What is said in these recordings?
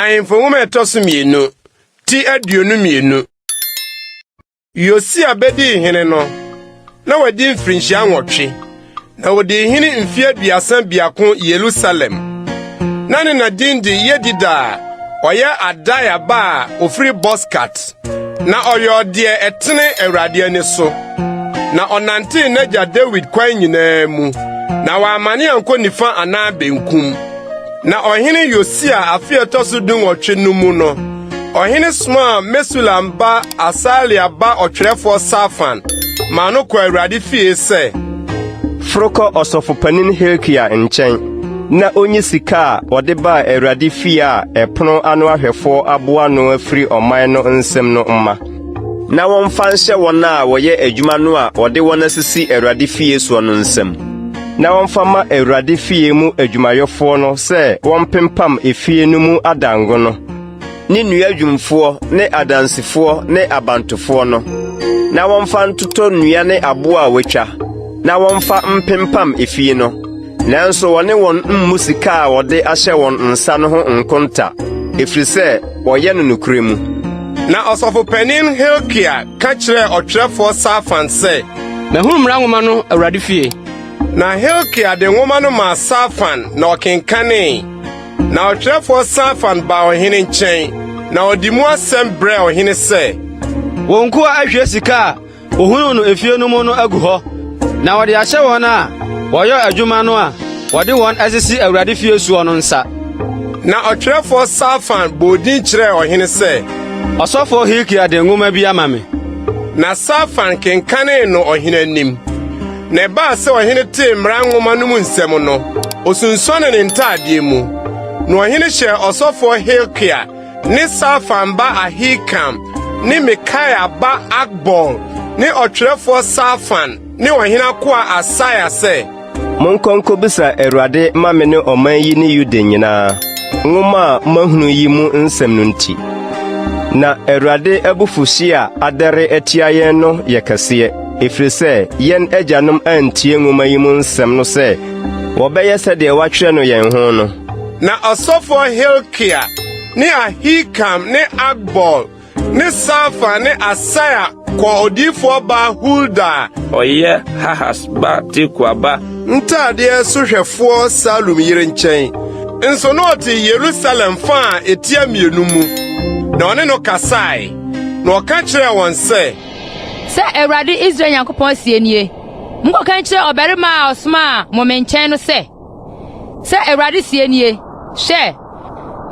Ahemfo etosumienu ti aduonu mienu. Josiah bedi hene no na wadi mfrinhia nwotwe na wadi hene mfie aduasan biako Yerusalem. Na ne na dindi Yedida oya Adaya ba ofri Boskat na oyode etene Awurade ani so na onante naja David kwan nyina mu na wa amane anko nifa ana benkum. Na ohene Josiah afie tosu dunwotwe no mu no ohene sma Mesulam ba Asalia ba otwerefo Safan ma no kwa Awurade fie se froko osofopanin Hilkiah nchen na onye sika ode ba Awurade fie a epono ano ahwefo aboa no afiri oman no nsem no mma na wonfa nhye wona woye adwuma no a ode wona sisi Awurade fie so no nsem na wonfa ma Awurade fie mu adwumayofo no se wonpempam efie no mu adango no ni nua adwumfo ne adansifo ne abantofo no na wonfa ntoto nua ne aboa a wetwa na wonfa mpempam efie no nanso wone won musika a wode ahye won nsa no ho nkonta efrise woye no nukremu. Na osofopanin Hilkiah ka kire otwerefo Safan se na humra nwoma no Awurade fie. Na Hilkiah de nwoma no ma Safan na okenkane na otwerefo Safan ba ohene nchen na odimu asem bre ohene se wonko ahwe sika ohunu no efie no mu no agu ho na wode ahye won a woyo adwuma no a wode won asisi Awurade fie suo no nsa. Na otwerefo Safan bodin kire ohene se osofo Hilkiah de nwoma bi amame. Na Safan kenkane no ohene anim na ba se ohene te mra nwoma no mu nsem no osunsone ne ntade mu na ohene hye osofo Hilkiah ni Safan ba Ahikam ni Mikaya ba Akbol ni otwerefo Safan ni ohene akoa Asaya se monkonko bisa Awurade ma me ne oman yi ne Yuda nyina nwoma mahunu yi mu nsem no nti na Awurade abufuhia adare atia yen no yekase efrise yen ajanom antie nwoma yi mu nsem no se wobeye sede watwe no yen ho no. Na osofo Hilkiah ni Ahikam ni Akbol ni Safan ni Asaya kwa odifo ba Huldah oye Hahas ba Tikwa ba ntade sohwefo Salum yire nchen nso no oti Yerusalem fa etia mienu mu na one no kasai na oka kire won se Awurade Israel Yankopon sie nie mko kan kire oberima osma momenchen no se Awurade sie nie hwe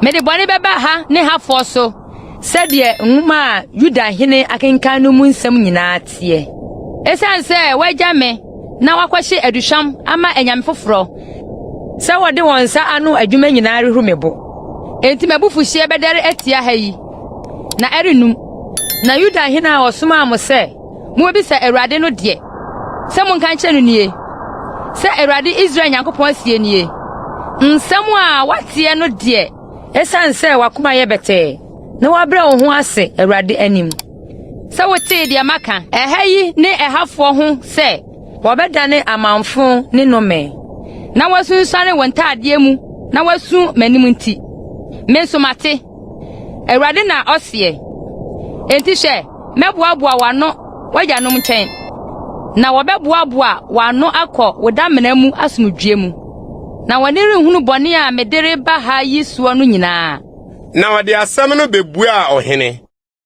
mede bone beba ha ne hafo so de nwuma Yuda hene akenkan no mu nsem nyina tie esan se wagya me na wakwahye aduhwam ama enyame foforo wode wonsa anu adwuma nyina rehumebo enti mabufuhie bedere atia ha yi na erinum na Yuda hene a osoma mo se mo bisa Awurade no de mo nkan kye no nie Awurade Israel Yankopon sie nie nsem a watie no de esan se wakoma ye bete na wabre wo ho ase Awurade anim wote de maka ehayi ne ehafo ho se wobedane amanfo ne nome na wasunsuane wontade mu na wasu manim nti mensomate Awurade na ose enti hwe meboaboa wano wajanom nchen na wobeboaboa wano akọ wodamena mu asomdwe mu na wonere hunu bone a medere ba ha yisuo no nyinaa na wade asem no bebua ohene